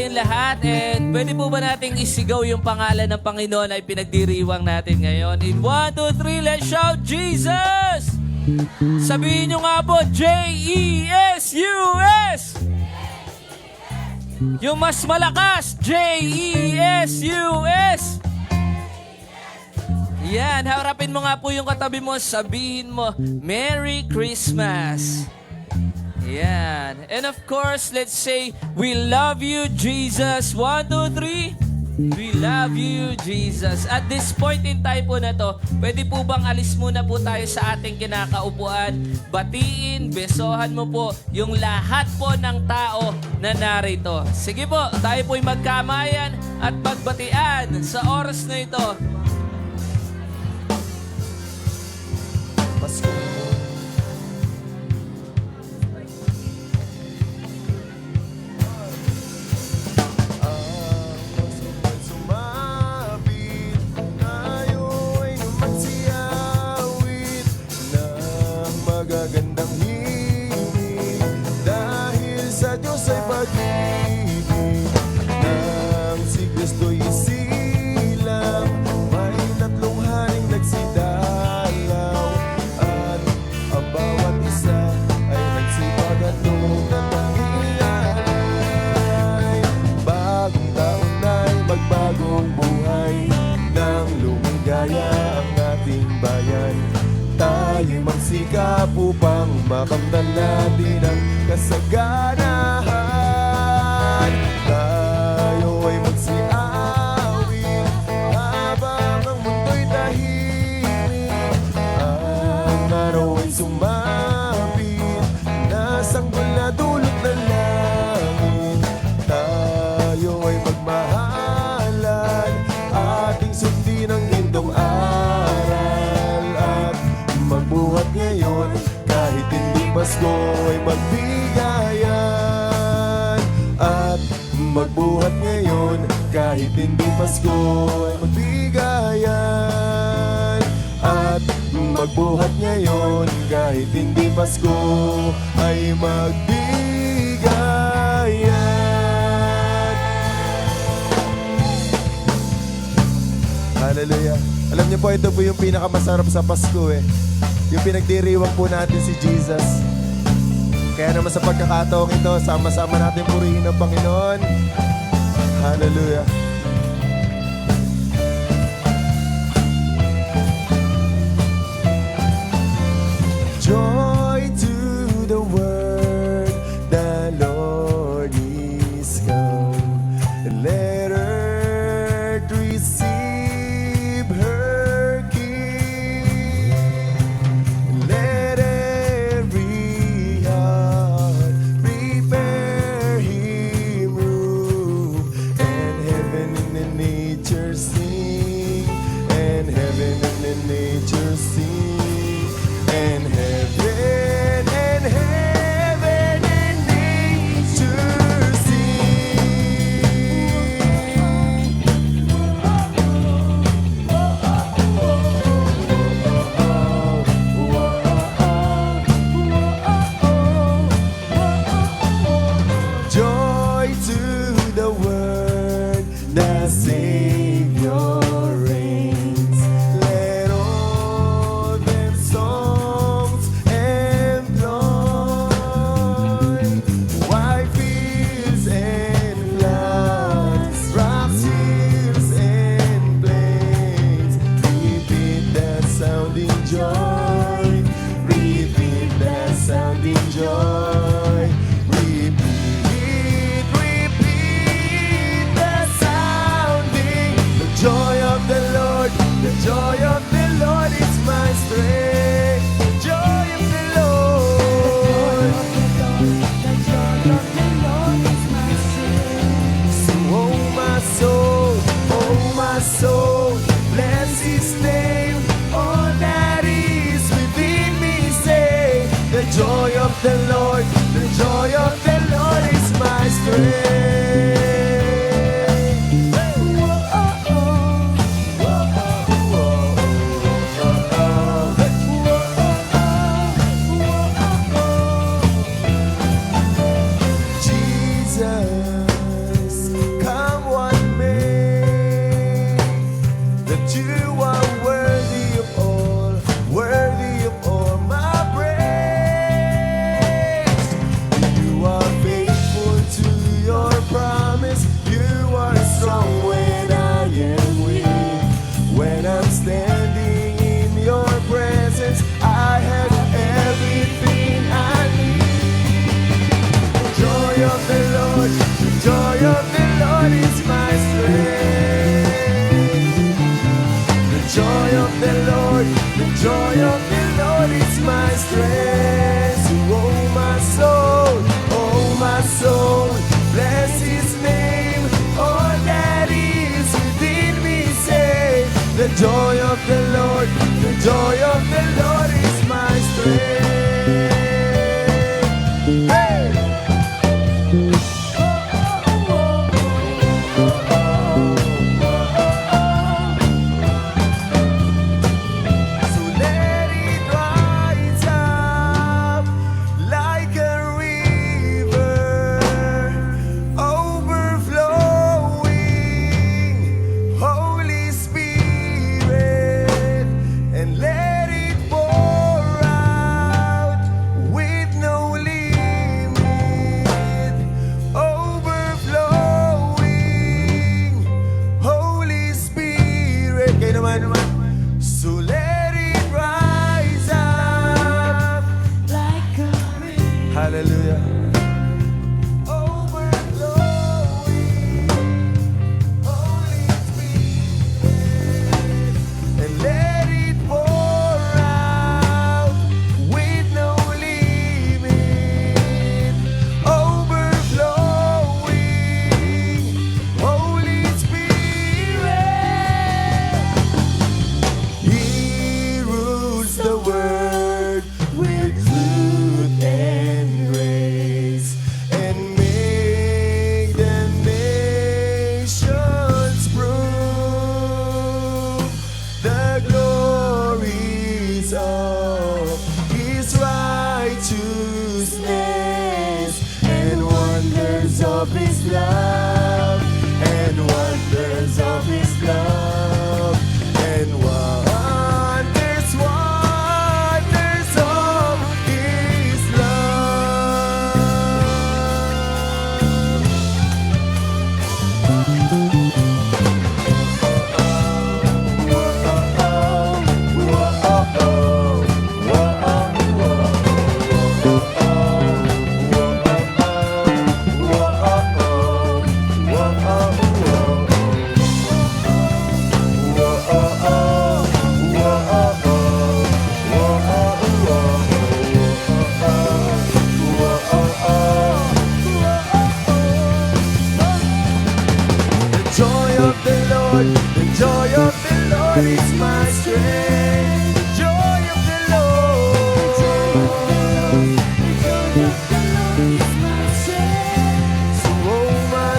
tayong lahat and pwede po ba nating isigaw yung pangalan ng Panginoon ay pinagdiriwang natin ngayon? In 1, 2, 3, let's shout Jesus! Sabihin nyo nga po, J-E-S-U-S! Yung mas malakas, J-E-S-U-S! Yan, harapin mo nga po yung katabi mo, sabihin mo, Merry Christmas! Yan. And of course, let's say, we love you, Jesus. 1, 2, 3. We love you, Jesus. At this point in time po na to, pwede po bang alis muna po tayo sa ating kinakaupuan? Batiin, besohan mo po yung lahat po ng tao na narito. Sige po, tayo po'y magkamayan at pagbatian sa oras na ito. Pasko. Magagandang himig dahil sa Diyos ay pag-ibig nang si Kristo'y isilang may tatlong haring nagsidalaw at ang bawat isa ay nagsipagandong ng tanghalian. Bagong taon ay magbagong buhay nang lumigaya ang ating bayan. Tayo'y magsikap upang makamtan natin ang kasaganahan. Tayo ay magsiawit habang ang mundo'y tahimik. Ang araw ay sumapit, nasanggol na dulot ng langit. Tayo ay magmahalan, ating sundin ang gintong aral at magbuhat ngayon kahit hindi Pasko ay magbigayan. At magbuhat ngayon kahit hindi Pasko ay magbigayan. At magbuhat ngayon kahit hindi Pasko ay magbigayan. Hallelujah. Alam niyo po, ito po yung pinakamasarap sa Pasko eh. Yung pinagdiriwang po natin si Jesus. Kaya naman sa pagkakataong ito, sama-sama natin purihin ang Panginoon. Hallelujah. Joy to the world, the Lord is come. Let earth receive her King. Let every heart prepare him room. And heaven and nature sing. And heaven and nature sing. And heaven and nature sing. Joy to the world, the Savior reigns. Let all their songs employ wide fields and floods, rocks, hills and plains. Repeat that sounding joy. Repeat that sounding joy. Repeat the sounding. The joy of the Lord, the joy of the Lord is my strength. The joy of the Lord, The joy of the Lord is my strength. so oh my soul, bless His name. All that is within me say, the joy of the Lord, the joy of the Lord is my strength. Jesus The joy of the Lord, the joy of the Lord is my strength. Hey! So let it rise up like a river, overflowing, Holy Spirit, and let it pour out with no limit, overflowing, Holy Spirit. Kayo naman. So let it rise up. Like a river. Hallelujah. Overflowing, Holy Spirit, and let it pour out with no limit. Overflowing, Holy Spirit. He rules the world with truth and grace, and make the nations prove the glories of His righteousness, and wonders of His love, and wonders of His love, and wonders of His love. The joy of the Lord is my strength. The joy of the Lord. The joy of the Lord is my strength. So, oh my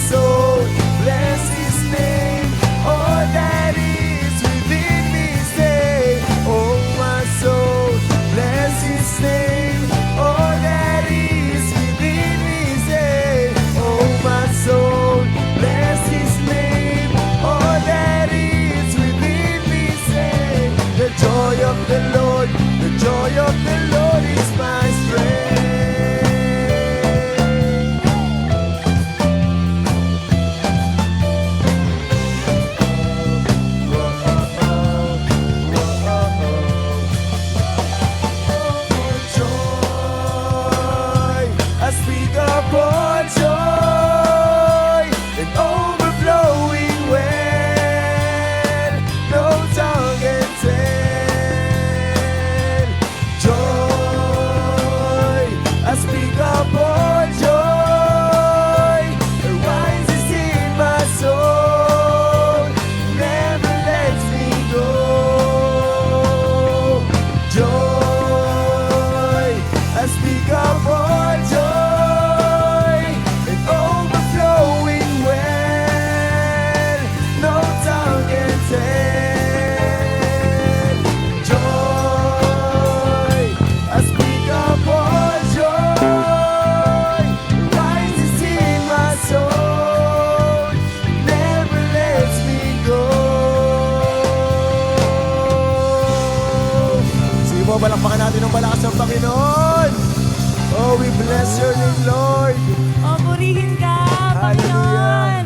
soul, bless His name. All that is within me say, oh my soul, bless His name. All that is within me say, oh my soul, bless His name. All that is within me say, the joy of the Lord, the joy of the Lord is my strength. Joy, I speak of all joy and overflowing when no tongue can tell. Joy, I speak of all joy that rises in my soul, never lets me go. Joy, I speak of all joy and overflowing when no tongue can tell. Joy, I speak of all joy, rises in my soul, never lets me go. Sige po, balakpakan natin ng malakas ang Panginoon. Oh, we bless your name, Lord. O, purihin ka, Hallelujah. Panginoon.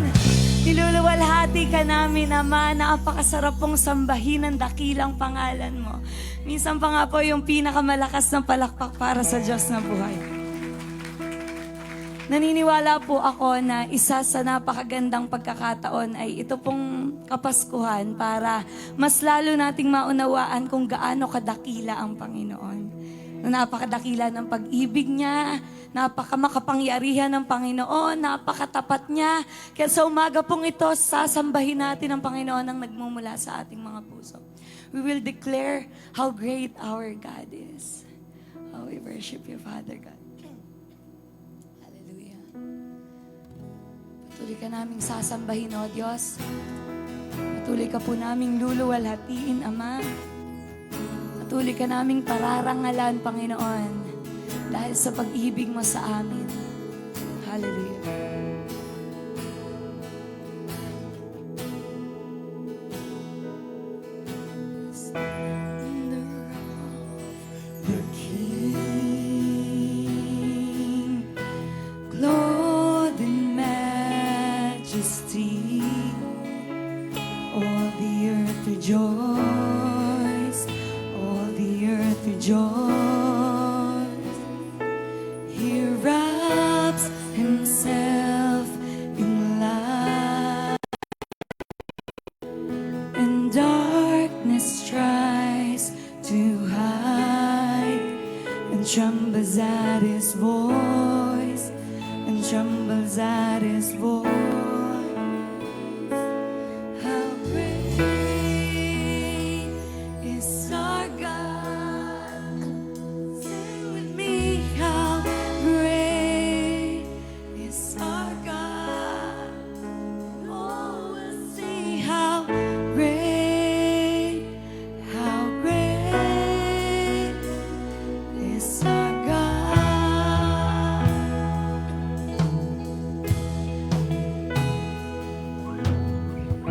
Niluluwalhati ka namin, Ama. Napakasarap pong sambahin ang dakilang pangalan mo. Minsan pa nga po yung pinakamalakas na palakpak para sa Diyos na buhay. Naniniwala po ako na isa sa napakagandang pagkakataon ay ito pong Kapaskuhan para mas lalo nating maunawaan kung gaano kadakila ang Panginoon. na napakadakila ng pag-ibig niya, napakamakapangyarihan ng Panginoon, napakatapat niya. Kaya sa umaga pong ito, sasambahin natin ang Panginoon ang nagmumula sa ating mga puso. We will declare how great our God is. Oh, we worship you, Father God. Hallelujah. Patuloy ka naming sasambahin, O Diyos. Patuloy ka po naming luluwalhatiin, Ama. Patuloy ka naming pararangalan, Panginoon, dahil sa pag-ibig mo sa amin. Hallelujah. The King, Clothed in majesty, all the earth rejoice, all the earth rejoice. He wraps himself in light, and darkness tries to hide, and trembles at his voice, and trembles at his voice. How great is our God? Sing with me, how great is our God? Oh, we'll see how great is our God.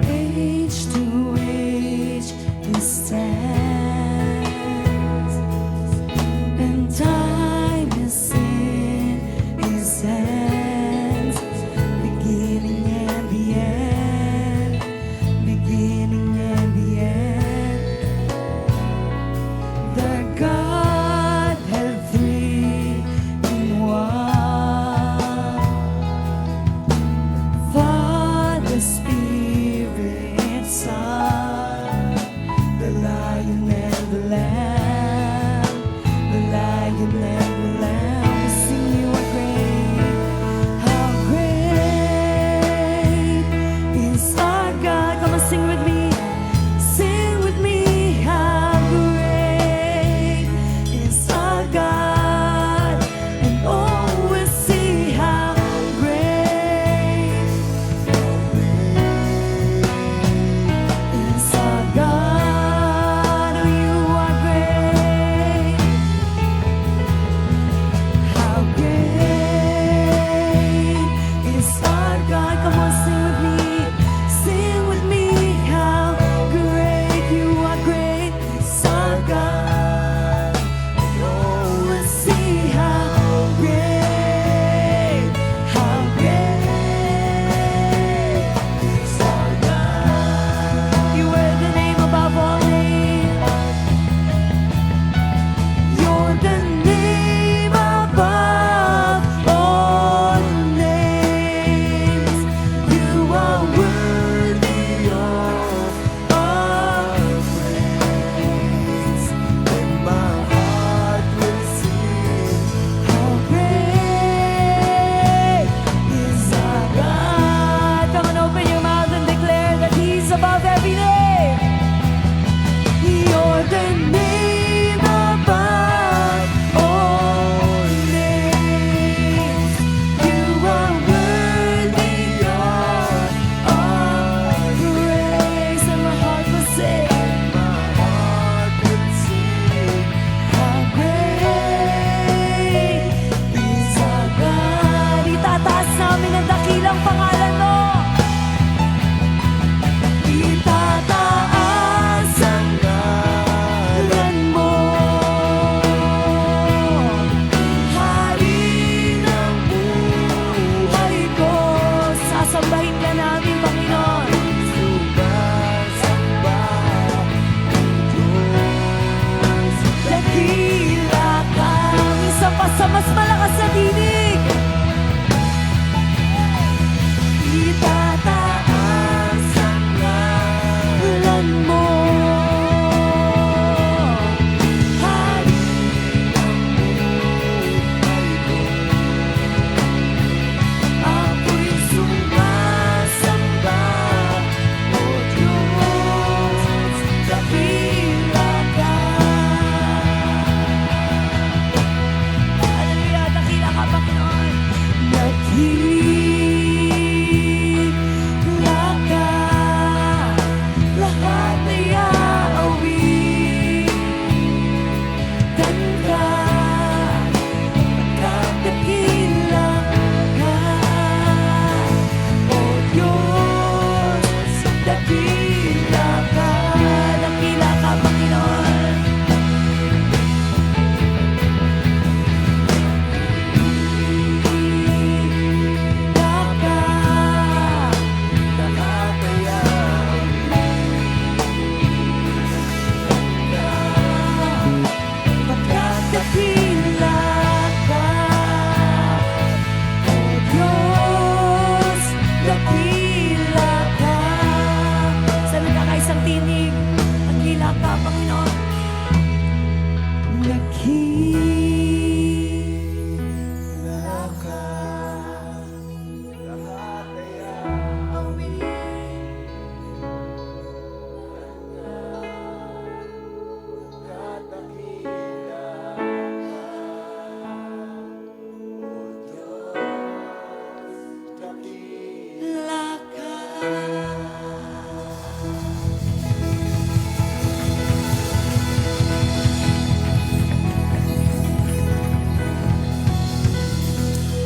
Age to age he stands, and time is in his hands. Beginning and the end, beginning and the end. The Godhead three in one. Father, Spirit, Son, the Lion and the Lamb, the Lion and the Lamb. We sing you are great. How great is our God? Come on, sing with me. Sing with me. How great is our God? And oh, we'll see how great is our God. Oh, you are great. How great is our God? Come on, sing with me. Sing with me. How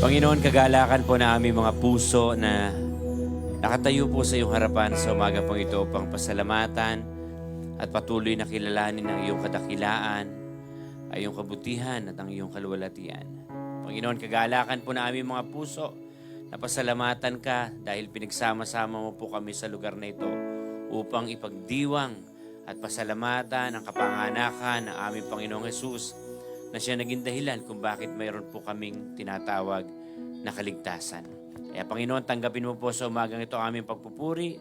Panginoon, kagalakan po na aming mga puso na nakatayo po sa iyong harapan sa umaga pong ito upang pasalamatan at patuloy na kilalanin ang iyong kadakilaan, ang iyong kabutihan at ang iyong kaluwalhatian. Panginoon, kagalakan po na aming mga puso na pasalamatan ka dahil pinagsama-sama mo po kami sa lugar na ito upang ipagdiwang at pasalamatan ang kapanganakan ng aming Panginoong Hesus na siya naging dahilan kung bakit mayroon po kaming tinatawag na kaligtasan. Kaya Panginoon, tanggapin mo po sa umagang ito ang aming pagpupuri,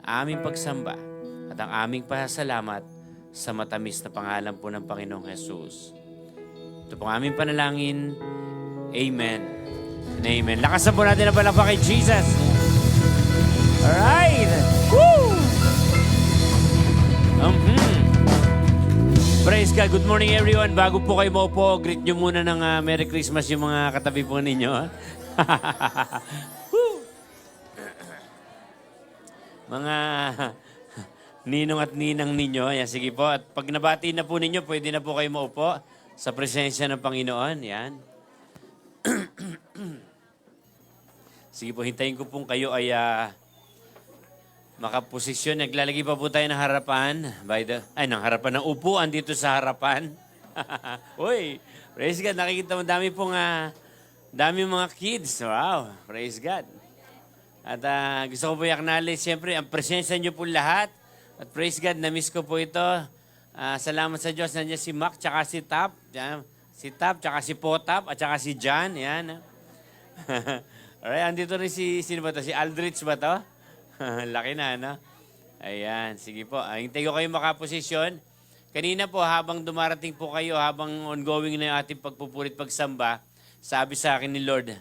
aming pagsamba, at ang aming pasasalamat sa matamis na pangalan po ng Panginoong Hesus. Ito pong aming panalangin. Amen and amen. Lakasan po natin ang palakpak kay Jesus. Alright! Woo! Praise God. Good morning everyone. Bago po kayo maupo, greet nyo muna ng Merry Christmas yung mga katabi po ninyo. Mga ninong at ninang ninyo. Yan, sige po. At pag nabati na po ninyo, pwede na po kayo maupo sa presensya ng Panginoon. Yan. Sige po, hintayin ko pong kayo ay makaposisyon. Naglalagay pa po tayo ng harapan. Ng harapan ng upuan dito sa harapan. Uy, praise God. Nakikita mo, dami mga kids. Wow, praise God. At gusto ko po i-acknowledge, siyempre, ang presensya niyo po lahat. At praise God, na-miss ko po ito. Salamat sa Diyos. Nandiyan si Mac, tsaka si Tap. Si Tap, tsaka si Potap, at tsaka si John. Yan. Alright, andito rin sino ba to? Si Aldrich ba to? Laki na, no? Ayan, sige po. Hintay ko kayo makaposisyon. Kanina po, habang dumarating po kayo, habang ongoing na yung ating pagpupurit pagsamba, sabi sa akin ni Lord,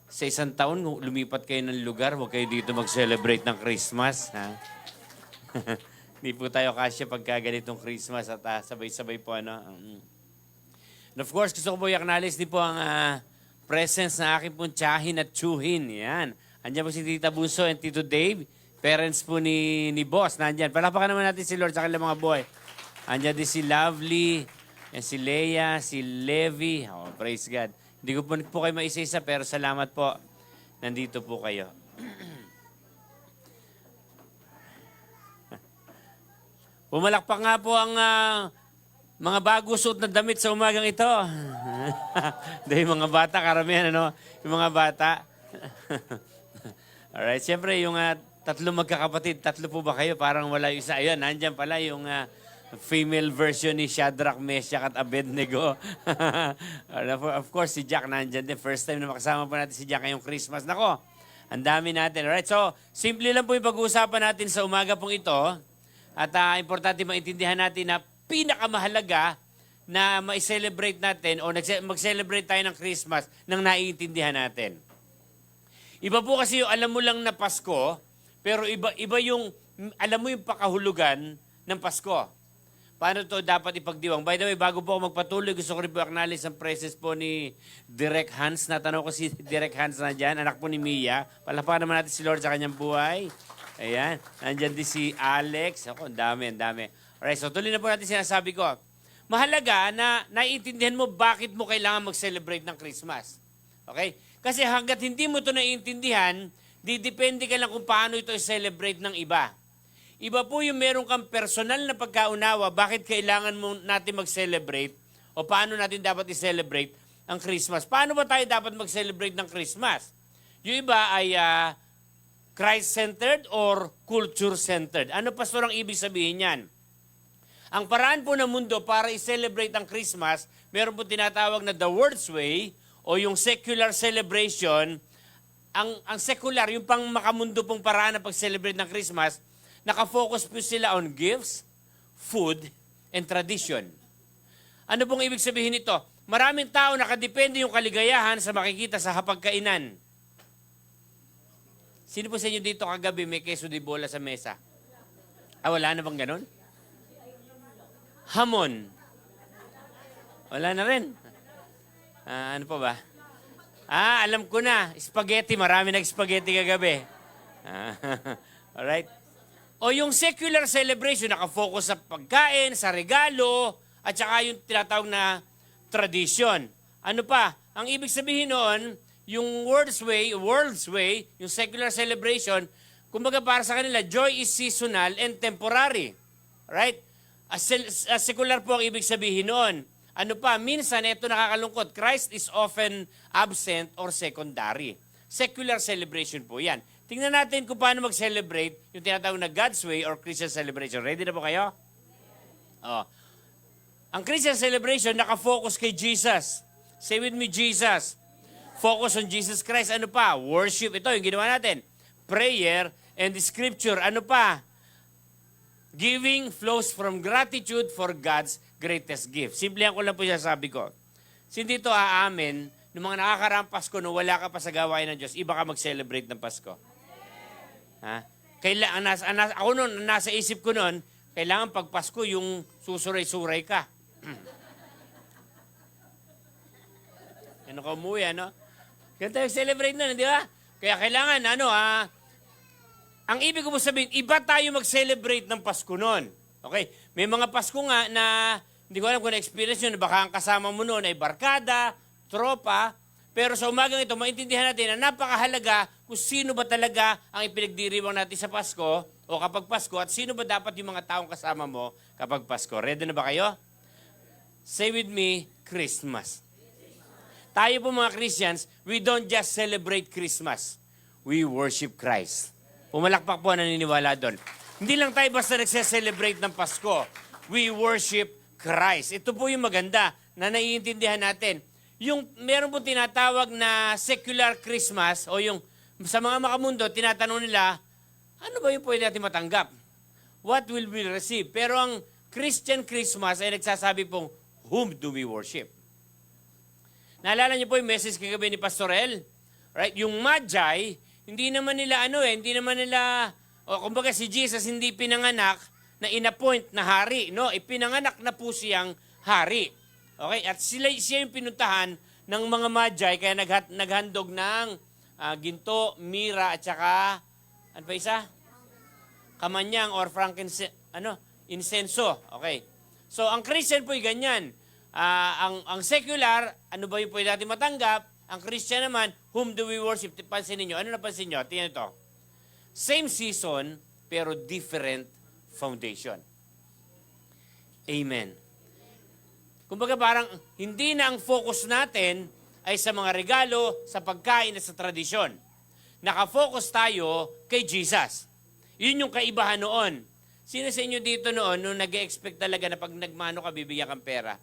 sa isang taon, lumipat kayo ng lugar, huwag kayo dito mag-celebrate ng Christmas. Ha? Hindi po tayo kasya pagka ganitong Christmas at sabay-sabay po. Ano? And of course, gusto ko po i-acknowledge din po ang presence na aking pong tiyahin at tsuhin. Yan. Andiyan po si Tita Bunso and Tito Dave. Parents po ni Boss, nandyan. Palapakan naman natin si Lord sa kanilang mga boy. Andiyan din si Lovely, and si Leia, si Levi. Oh, praise God. Hindi ko po kayo maisa-isa, pero salamat po. Nandito po kayo. Pumalakpak nga po ang mga bago suot na damit sa umagang ito. Dahil mga bata, karamihan, ano? Yung mga bata. Alright, siyempre yung tatlo magkakapatid, tatlo po ba kayo? Parang wala yung isa. Ayun, nandyan pala yung female version ni Shadrach, Meshach at Abednego. Of course, si Jack nandyan din. First time na makasama po natin si Jack ngayong Christmas. Nako, ang dami natin. Alright, so simple lang po yung pag-uusapan natin sa umaga pong ito. At importante maintindihan natin na pinakamahalaga na ma-celebrate natin o mag-celebrate tayo ng Christmas nang naiintindihan natin. Iba po kasi yung alam mo lang na Pasko, pero iba yung alam mo yung pakahulugan ng Pasko. Paano to dapat ipagdiwang? By the way, bago po ako magpatuloy, gusto ko rin po acknowledge ang presence po ni Direk Hans. Natanong ko si Direk Hans na dyan, anak po ni Mia. Palapakan naman natin si Lord sa kanyang buhay. Ayan. Nandyan din si Alex. Ako, ang dami. Alright, so tuloy na po natin sinasabi ko. Mahalaga na naiintindihan mo bakit mo kailangan mag-celebrate ng Christmas. Okay? Kasi hanggat hindi mo ito naiintindihan, didepende ka lang kung paano ito i-celebrate ng iba. Iba po yung meron kang personal na pagkaunawa, bakit kailangan mo natin mag-celebrate o paano natin dapat i-celebrate ang Christmas. Paano ba tayo dapat mag-celebrate ng Christmas? Yung iba ay Christ-centered or culture-centered. Ano, Pastor, ang ibig sabihin yan? Ang paraan po ng mundo para i-celebrate ang Christmas, meron po tinatawag na the world's way o yung secular celebration. Ang secular, yung pang makamundo pong paraan na pag-celebrate ng Christmas, nakafocus po sila on gifts, food, and tradition. Ano pong ibig sabihin nito? Maraming tao nakadepende yung kaligayahan sa makikita sa hapagkainan. Sino po sa inyo dito kagabi may queso de bola sa mesa? Wala na bang ganun? Hamon. Wala na rin. Ano pa ba? Alam ko na. Spaghetti. Marami nag-spaghetti kagabi. Alright? O yung secular celebration, nakafocus sa pagkain, sa regalo, at saka yung tinatawag na tradition. Ano pa? Ang ibig sabihin noon, yung world's way, yung secular celebration, kumbaga para sa kanila, joy is seasonal and temporary. Right? Secular po ang ibig sabihin noon. Ano pa, minsan, ito nakakalungkot, Christ is often absent or secondary. Secular celebration po yan. Tingnan natin kung paano mag-celebrate yung tinatawag na God's way or Christian celebration. Ready na po kayo? Oh. Ang Christian celebration, nakafocus kay Jesus. Say with me, Jesus. Focus on Jesus Christ. Ano pa? Worship. Ito yung ginawa natin. Prayer and the scripture. Ano pa? Giving flows from gratitude for God's greatest gift. Simplihan ko lang po siya sabi ko. Hindi ito aamin, nung mga nakakaraang Pasko, nung wala ka pa sa gawain ng Diyos, iba ka mag-celebrate ng Pasko. Ha? Ako noon, nasa isip ko noon, kailangan pag Pasko, yung susuray-suray ka. Ano ka umuwi, ano? Ganito yung celebrate nun, di ba? Kaya kailangan, ang ibig ko sabihin, iba tayo mag-celebrate ng Pasko noon. Okay? May mga Pasko nga na, hindi ko alam kung na-experience yun, baka ang kasama mo noon ay barkada, tropa, pero sa umagang ito, maintindihan natin na napakahalaga kung sino ba talaga ang ipinagdiriwang natin sa Pasko o kapag Pasko at sino ba dapat yung mga taong kasama mo kapag Pasko. Ready na ba kayo? Say with me, Christmas. Tayo po mga Christians, we don't just celebrate Christmas. We worship Christ. Pumalakpak po ang naniniwala doon. Hindi lang tayo basta nagse-celebrate ng Pasko. We worship Christ. Ito po yung maganda na naiintindihan natin. Yung meron po tinatawag na secular Christmas o yung sa mga makamundo, tinatanong nila, ano ba yung pwede natin matanggap? What will we receive? Pero ang Christian Christmas ay nagsasabi pong, whom do we worship? Naalala niyo po yung message kagabi ni Pastor El? Right? Yung Magi, hindi naman nila kumbaga si Jesus hindi pinanganak na inappoint na hari, no? Ipinanganak na po siyang hari. Okay? At siya yung pinuntahan ng mga Magi, kaya naghandog ng ginto, mira, at saka, ano pa isa? Kamanyang or insenso. Okay. So, ang Christian po ay ganyan. Ang secular, ano ba yung pwede natin matanggap? Ang Christian naman, whom do we worship? Pansin ninyo. Ano napansin nyo? Tingnan ito. Same season, pero different foundation. Amen. Kumbaga parang hindi na ang focus natin ay sa mga regalo, sa pagkain at sa tradisyon. Nakafocus tayo kay Jesus. Yun yung kaibahan noon. Sino sa inyo dito noon nung nag-expect talaga na pag nagmano ka, bibigyan kang pera?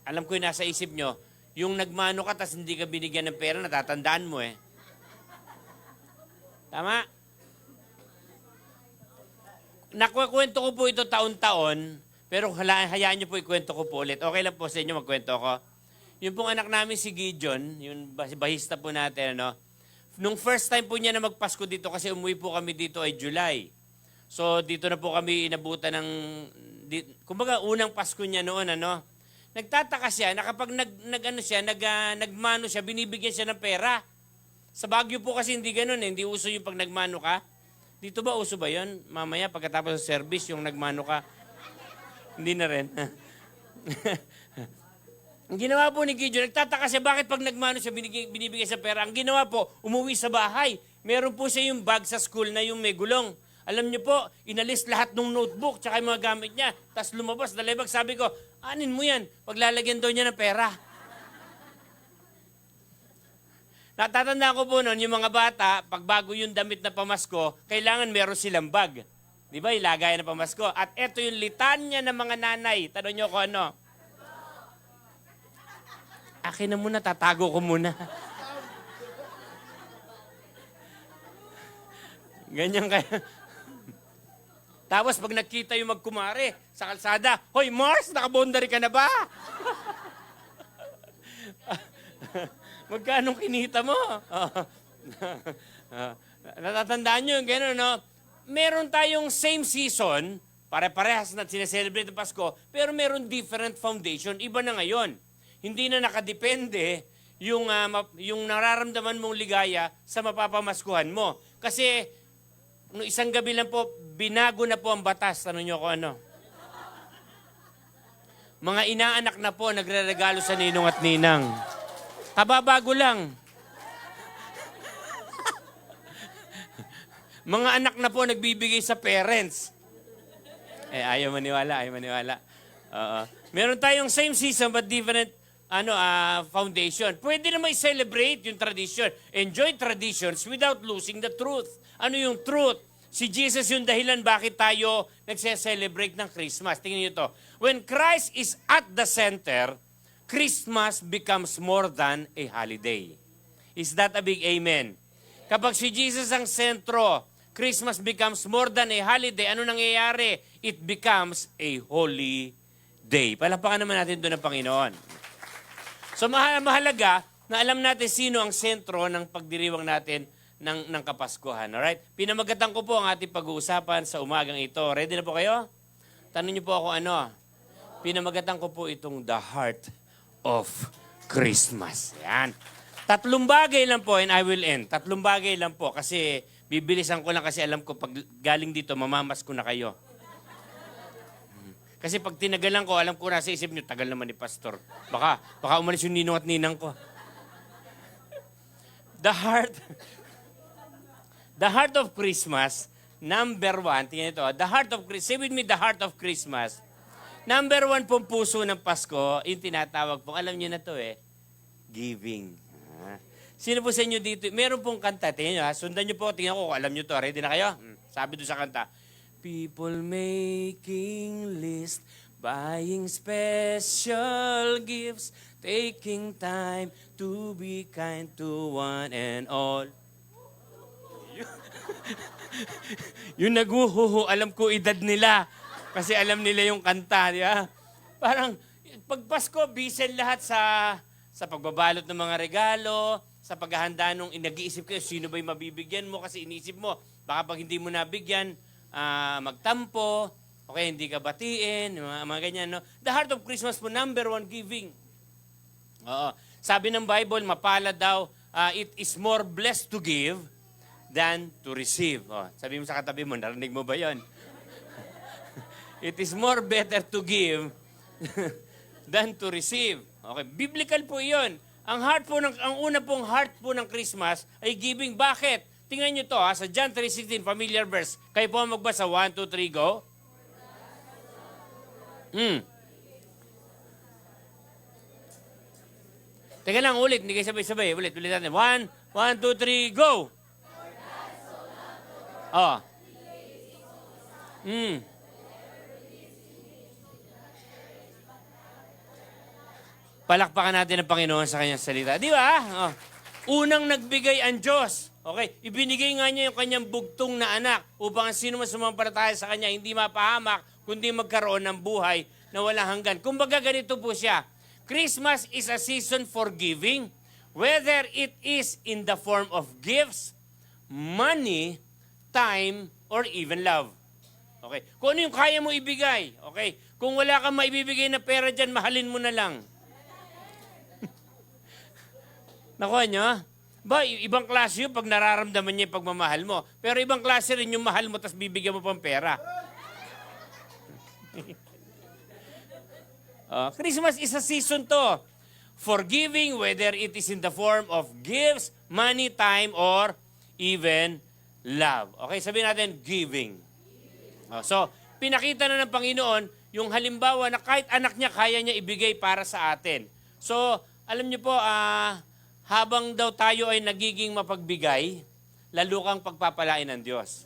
Alam ko yung nasa isip nyo, yung nagmano ka tas hindi ka binigyan ng pera, natatandaan mo eh. Tama? Nakukwento ko po ito taon-taon, pero hayaan nyo po ikwento ko po ulit. Okay lang po sa inyo magkwento ko. Yung pong anak namin si Gideon, yung bahista po natin, nung first time po niya na magpasko dito, kasi umuwi po kami dito ay July. So dito na po kami inabutan ng, kumbaga unang Pasko niya noon, Nagtataka siya na kapag nagmano siya, binibigyan siya ng pera. Sa Baguio po kasi hindi ganun eh. Hindi uso yung pag nagmano ka. Dito ba uso ba yun? Mamaya pagkatapos sa service yung nagmano ka. Hindi na rin. Ang ginawa po ni Gideon, nagtataka siya bakit pag nagmano siya, binibigyan siya pera. Ang ginawa po, umuwi sa bahay. Meron po siya yung bag sa school na yung may gulong. Alam niyo po, inalis lahat ng notebook tsaka yung mga gamit niya. Tapos lumabas, dalibag. Sabi ko, anin mo yan? Paglalagyan daw niya ng pera. Natatandaan ko po noon, yung mga bata, pag bago yung damit na pamasko, kailangan meron silang bag. Di ba? Ilagay na pamasko. At eto yung litanya ng mga nanay. Tanong niyo ko ano? Akin na muna, tatago ko muna. Ganyan kaya. Tapos pag nakita yung magkumare sa kalsada, hoy Mars, nakabondary ka na ba? Magkano kinita mo? Natatandaan nyo yung gano'n, Meron tayong same season, pare-parehas na sineselebrate ng Pasko, pero meron different foundation. Iba na ngayon. Hindi na nakadepende yung nararamdaman mong ligaya sa mapapamaskuhan mo. Kasi, nung isang gabi lang po, binago na po ang batas. Tanong nyo ko ano? Mga inaanak na po, nagre-regalo sa ninong at ninang. Kababago lang. Mga anak na po nagbibigay sa parents. Ayaw maniwala. Oo. Meron tayong same season but different foundation. Pwede naman i-celebrate yung tradition. Enjoy traditions without losing the truth. Ano yung truth? Si Jesus yung dahilan bakit tayo nagse-celebrate ng Christmas. Tingnan niyo to. When Christ is at the center, Christmas becomes more than a holiday. Is that a big amen? Kapag si Jesus ang sentro, Christmas becomes more than a holiday. Ano nangyayari? It becomes a holy day. Palapakan naman natin doon ng Panginoon. So mahalaga na alam natin sino ang sentro ng pagdiriwang natin ng Kapaskuhan. Alright? Pinamagatan ko po ang ating pag-uusapan sa umagang ito. Ready na po kayo? Tanong niyo po ako ano? Pinamagatan ko po itong The Heart of Christmas. Yan. 3 bagay lang po and I will end. 3 bagay lang po kasi bibilisan ko lang kasi alam ko pag galing dito, mamamas ko na kayo. Kasi pag tinagalan ko, alam ko nasa isip nyo, tagal naman ni Pastor. Baka umalis yung ninong at ninang ko. The heart of Christmas, number 1, tingnan ito, say with me, the heart of Christmas. Number 1 pong puso ng Pasko, yung tinatawag pong, alam nyo na to giving. Sino po sa inyo dito? Meron pong kanta. Tingnan nyo sundan nyo po. Tingnan ko kung alam nyo to. Ready na kayo? Sabi doon sa kanta. People making list, buying special gifts, taking time to be kind to one and all. Yung naguhuhu, alam ko edad nila. Kasi alam nila yung kanta. Di ba? Parang, pag Pasko, bisan lahat sa pagbabalot ng mga regalo, sa paghahanda nung nag-iisip kayo, sino ba yung mabibigyan mo? Kasi iniisip mo, baka pag hindi mo nabigyan, magtampo, okay, hindi ka batiin, mga ganyan, no? The heart of Christmas po, number 1, giving. Oo. Sabi ng Bible, mapala daw, it is more blessed to give than to receive. Sabi mo sa katabi mo, narinig mo ba yon? It is more better to give than to receive. Okay, biblical po yon. Ang una pong heart po ng Christmas ay giving. Bakit? Tingnan nyo to sa John 3:16, familiar verse. Kayo po magbasa, 1, 2, 3, go. Teka lang, ulit. Hindi kayo sabay-sabay. Ulit natin. 1, 2, 3, go. Palakpakan natin ang Panginoon sa kanyang salita. Di ba? Unang nagbigay ang Diyos. Okay? Ibinigay nga niya yung kanyang bugtong na anak upang sino man sumampalataya sa kanya hindi mapahamak, kundi magkaroon ng buhay na walang hanggan. Kumbaga ganito po siya. Christmas is a season for giving, whether it is in the form of gifts, money, time, or even love. Okay? Kung ano yung kaya mo ibigay. Okay? Kung wala kang maibibigay na pera dyan, mahalin mo na lang. Nakuha nyo? Ibang klase yun pag nararamdaman niya yung pagmamahal mo. Pero ibang klase rin yung mahal mo tapos bibigyan mo pang pera. Christmas is a season to for giving, whether it is in the form of gifts, money, time, or even love. Okay, sabihin natin, giving. So, pinakita na ng Panginoon yung halimbawa na kahit anak niya, kaya niya ibigay para sa atin. So, alam niyo po, habang daw tayo ay nagiging mapagbigay, lalo kang pagpapalain ng Diyos.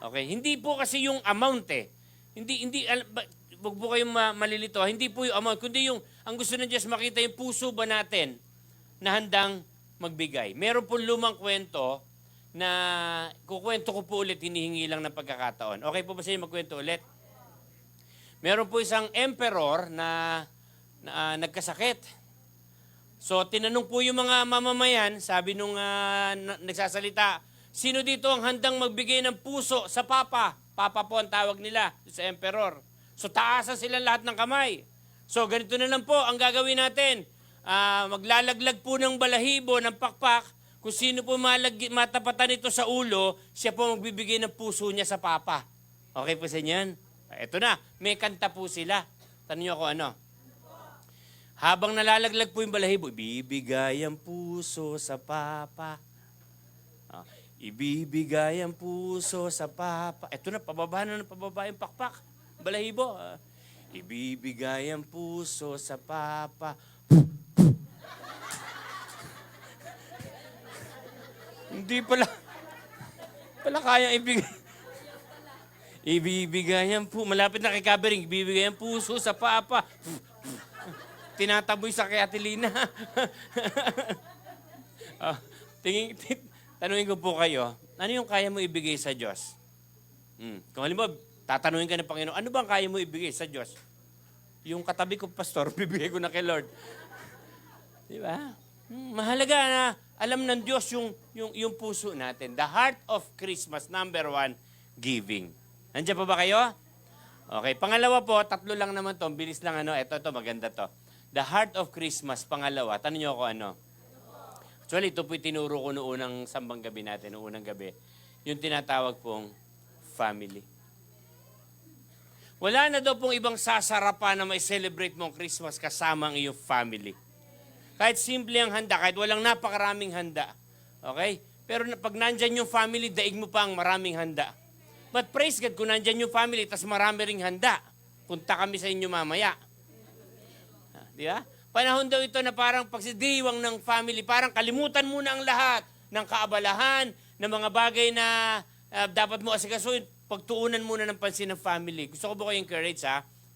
Okay? Hindi po kasi yung amount wag po kayong malilito. Hindi po yung amount, kundi yung, ang gusto ng Diyos makita yung puso ba natin na handang magbigay. Meron po lumang kwento na kukwento ko po ulit, hinihingi lang ng pagkakataon. Okay po ba sa inyo magkwento ulit? Meron po isang emperor na nagkasakit. So, tinanong po yung mga mamamayan, sabi nung nagsasalita, sino dito ang handang magbigay ng puso sa Papa? Papa po ang tawag nila sa emperor. So, taasan sila lahat ng kamay. So, ganito na lang po ang gagawin natin. Maglalaglag po ng balahibo, ng pakpak. Kung sino po matapatan ito sa ulo, siya po magbibigay ng puso niya sa Papa. Okay po sa inyo yan? Ito na, may kanta po sila. Tanong niyo ako ano? Habang nalalaglag po yung balahibo, ibibigay ang puso sa Papa. Ibibigay ang puso sa Papa. Ito na, pababa na ng pababa yung pakpak. Balahibo. Ibibigay ang puso sa Papa. Hindi pala kayang ibigay. Ibibigay ang puso. Malapit na kay Kabering. Ibibigay ang puso sa Papa. Tinataboy sa kay Ate Lina. Tanungin ko po kayo, ano yung kaya mo ibigay sa Diyos? Kung halimbawa, tatanungin ka ng Panginoon, ano bang kaya mo ibigay sa Diyos? Yung katabi ko, pastor, bibigay ko na kay Lord. Di ba? Mahalaga na alam ng Diyos yung puso natin. The heart of Christmas, number 1, giving. Nandiyan pa ba kayo? Okay, pangalawa po, 3 lang naman to, bilis lang ito, maganda to. The heart of Christmas, pangalawa, tanong niyo ako ano? Actually, ito po tinuro ko noong unang sambang gabi natin, noong unang gabi. Yung tinatawag pong family. Wala na daw pong ibang sasarapan na may celebrate mong Christmas kasama ang iyong family. Kahit simple ang handa, kahit walang napakaraming handa. Okay? Pero pag nandyan yung family, daig mo pa ang maraming handa. But praise God, kung nandyan yung family, tas marami ring handa. Punta kami sa inyo mamaya. Di ba? Panahon daw ito na parang pagsidiwang ng family, parang kalimutan mo na ang lahat ng kaabalahan, ng mga bagay na dapat mo asikasuhin, pagtuunan muna ng pansin ng family. Gusto ko po kayo encourage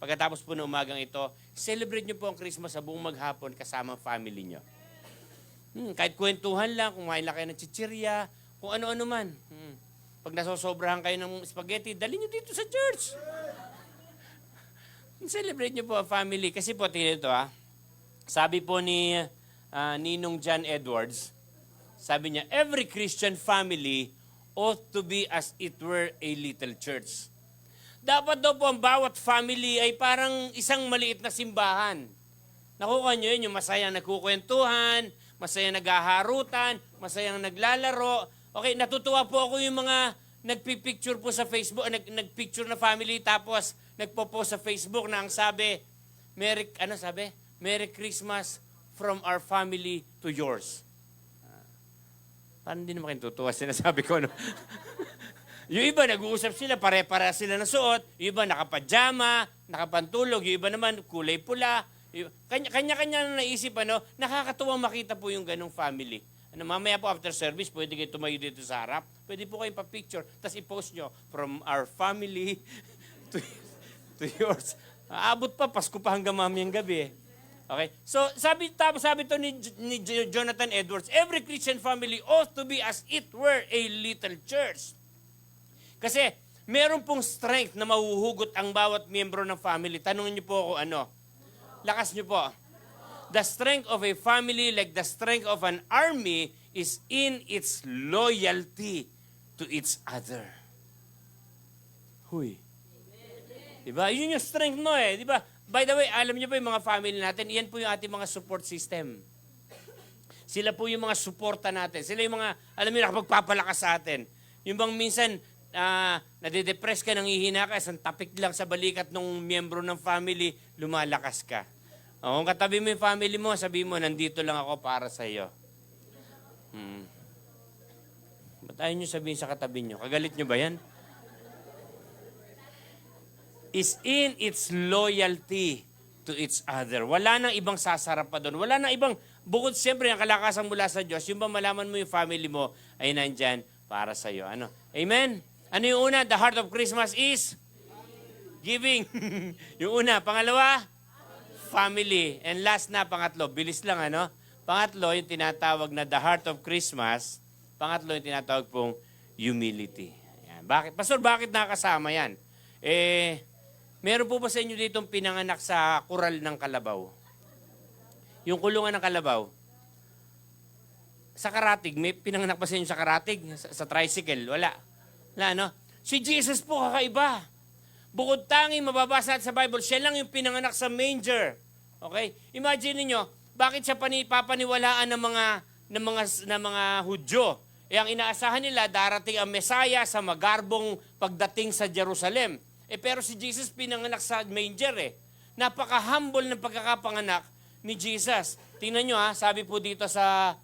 pagkatapos po ng umagang ito, celebrate nyo po ang Christmas sa buong maghapon kasama ang family nyo. Kahit kwentuhan lang, kumain lang kayo ng chichirya, kung ano-ano man. Pag nasosobrahan kayo ng spaghetti, dali nyo dito sa church. Celebrate nyo po ang family. Kasi po, tingnan ito sabi po ni Ninong John Edwards, sabi niya, every Christian family ought to be as it were a little church. Dapat daw po ang bawat family ay parang isang maliit na simbahan. Nakuha nyo yun, yung masayang nagkukwentuhan, masayang naghaharutan, masayang naglalaro. Okay, natutuwa po ako yung mga nagpipicture po sa Facebook, nagpicture na family tapos nagpo-post sa Facebook na ang sabi, Merry Christmas from our family to yours. Parang hindi naman kayo tutuwa sinasabi ko, no? Yung iba, nag-uusap sila, pare-para sila na suot. Yung iba, nakapajama, nakapantulog. Yung iba naman, kulay pula. Kanya-kanya na naisip, nakakatuwang makita po yung ganong family. Mamaya po after service, pwede kayo tumayo dito sa harap. Pwede po kayong pa-picture. Tapos i-post nyo, from our family to yours. Aabot pa, Pasko pa hanggang mamayang gabi. Okay? So, sabi to ni Jonathan Edwards, every Christian family ought to be as it were a little church. Kasi, meron pong strength na mahuhugot ang bawat miyembro ng family. Tanungin niyo po ako ano. Lakas niyo po. The strength of a family, like the strength of an army, is in its loyalty to each other. Huy. Diba? Yun yung strength mo Diba? By the way, alam niyo po yung mga family natin, iyan po yung ating mga support system. Sila po yung mga suporta natin. Sila yung mga, alam niyo, nakapagpapalakas sa atin. Yung bang minsan, nade-depress ka, nanghihina ka, isang tapik lang sa balikat ng miyembro ng family, lumalakas ka. Kung katabi mo yung family mo, sabi mo, nandito lang ako para sa iyo. Ba't ayaw nyo sabihin sa katabi nyo? Kagalit nyo ba yan? Is in its loyalty to each other. Wala nang ibang sasarap pa doon. Wala nang ibang, bukod siyempre ang kalakasan mula sa Diyos, yung ba malaman mo yung family mo ay nandyan para sa iyo. Ano? Amen? Ano yung una? The heart of Christmas is? Giving. Yung una. Pangalawa? Family. And last na, pangatlo. Bilis lang, Pangatlo, yung tinatawag na the heart of Christmas. Pangatlo, yung tinatawag pong humility. Ayan. Bakit? Pastor, bakit nakasama yan? Meron po ba sa inyo ditong pinanganak sa kural ng kalabaw? Yung kulungan ng kalabaw. Sa Karatig, may pinanganak ba sa inyo sa Karatig? Sa tricycle? Wala. Wala, Si Jesus po kakaiba. Bukod tanging mababasa sa Bible, siya lang yung pinanganak sa manger. Okay? Imagine niyo, bakit siya papaniwalaan ng mga Hudyo? Ang inaasahan nila, darating ang Mesaya sa magarbong pagdating sa Jerusalem. Pero si Jesus pinanganak sa manger Napaka-humble ng pagkakapanganak ni Jesus. Tingnan nyo sabi po dito sa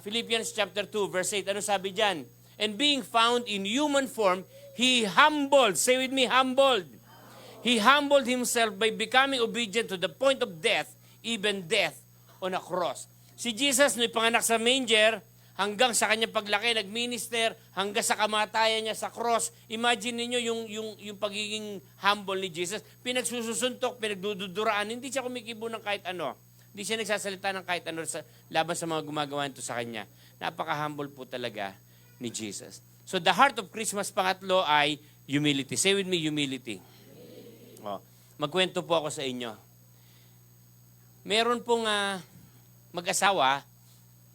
Philippians chapter 2, verse 8. Ano sabi dyan? And being found in human form, He humbled. Say with me, humbled. He humbled Himself by becoming obedient to the point of death, even death on a cross. Si Jesus, nung ipanganak sa manger, hanggang sa kanyang paglaki, nag-minister, hanggang sa kamatayan niya sa cross. Imagine niyo yung pagiging humble ni Jesus. Pinagsusuntok, pinagduduraan. Hindi siya kumikibo ng kahit ano. Hindi siya nagsasalita ng kahit ano laban sa mga gumagawa nito sa kanya. Napaka-humble po talaga ni Jesus. So the heart of Christmas, pangatlo ay humility. Say with me, humility. Magkwento po ako sa inyo. Meron pong mag-asawa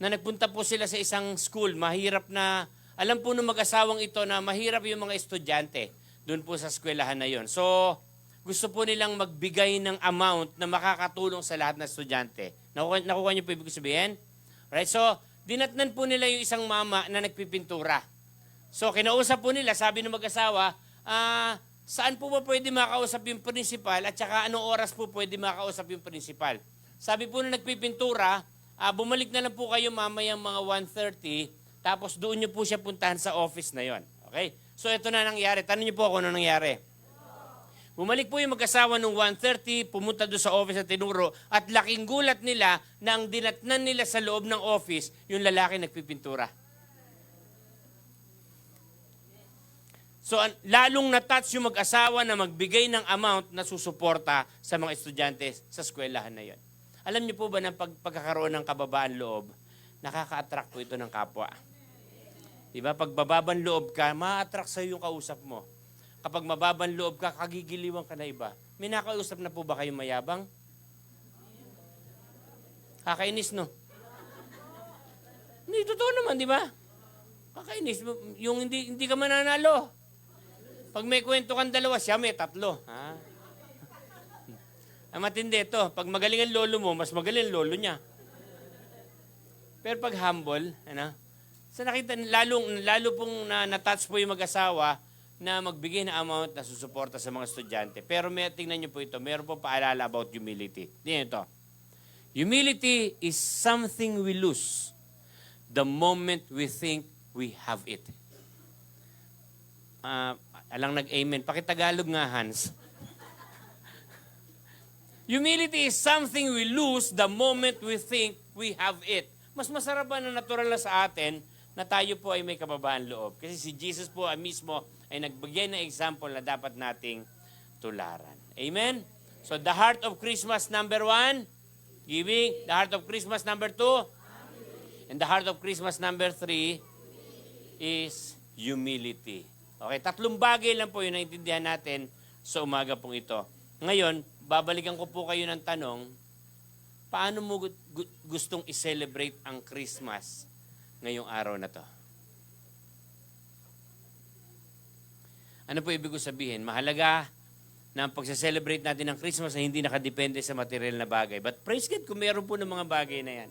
na nagpunta po sila sa isang school. Mahirap na, alam po ng mag-asawang ito na mahirap yung mga estudyante doon po sa eskwelahan na yon. So, gusto po nilang magbigay ng amount na makakatulong sa lahat ng estudyante. Nakuha niyo po ibig sabihin? Right? So, dinatnan po nila yung isang mama na nagpipintura. So, kinausap po nila, sabi ng mag-asawa, saan po ba pwede makausap yung principal at saka anong oras po pwede makausap yung principal? Sabi po na nagpipintura, bumalik na lang po kayo mamayang mga 1:30, tapos doon nyo po siya puntahan sa office na yon. Okay? So, ito na nangyari. Tanong niyo po ako ano nangyari. Bumalik po yung mag-asawa nung 1:30, pumunta doon sa office at tinuro, at laking gulat nila na ang dinatnan nila sa loob ng office, yung lalaki nagpipintura. So, lalong natouch yung mag-asawa na magbigay ng amount na susuporta sa mga estudyante sa eskwelahan na yon. Alam niyo po ba na pagkakaroon ng kababaan loob, nakaka-attract po ito ng kapwa. Diba? Pag bababan loob ka, ma-attract sa'yo yung kausap mo. Kapag mababan loob ka, kagigiliwan ka na iba. May nakausap na po ba kayong mayabang? Kakainis, no? Hindi, totoo naman, di ba? Kakainis. Yung hindi ka mananalo. Pag may kwento kang dalawa, siya may tatlo. Ang matindi ito, pag magaling ang lolo mo, mas magaling ang lolo niya. Pero pag humble, sa nakita, lalo pong natouch po yung mag-asawa na magbigay ng amount na susuporta sa mga estudyante. Pero tingnan niyo po ito, meron po paalala about humility. Tingnan ito. Humility is something we lose the moment we think we have it. Alang nag-amen. Pakitagalog nga, Hans. Humility is something we lose the moment we think we have it. Mas masarap ba na natural na sa atin na tayo po ay may kababaan loob? Kasi si Jesus po mismo ay nagbigay ng example na dapat nating tularan. Amen? So the heart of Christmas, number 1, giving. The heart of Christmas, number 2. And the heart of Christmas, number 3, is humility. Okay, 3 bagay lang po yung naintindihan natin sa umaga pong ito. Ngayon, babalikan ko po kayo ng tanong, paano mo gustong i-celebrate ang Christmas ngayong araw na to? Ano po ibig ko sabihin? Mahalaga na ang pagsa-celebrate natin ng Christmas ay hindi nakadepende sa material na bagay. But praise God kung meron po ng mga bagay na yan.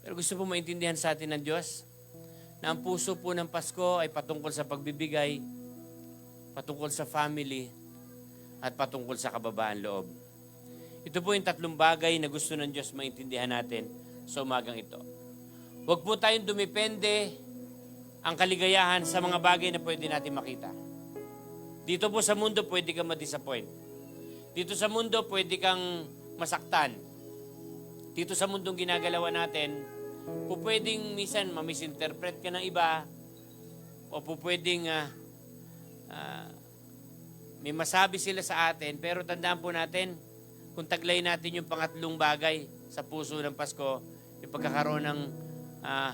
Pero gusto po maintindihan sa atin ng Diyos na ang puso po ng Pasko ay patungkol sa pagbibigay, patungkol sa family, at patungkol sa kababaan loob. Ito po yung 3 bagay na gusto ng Diyos maintindihan natin sa umagang ito. Huwag po tayong dumipende ang kaligayahan sa mga bagay na pwede natin makita. Dito po sa mundo, pwede kang ma-disappoint. Dito sa mundo, pwede kang masaktan. Dito sa mundong ginagalawan natin, po pwedeng minsan ma-misinterpret ka ng iba, o po pwedeng may masabi sila sa atin, pero tandaan po natin, kung taglay natin yung pangatlong bagay sa puso ng Pasko, yung pagkakaroon ng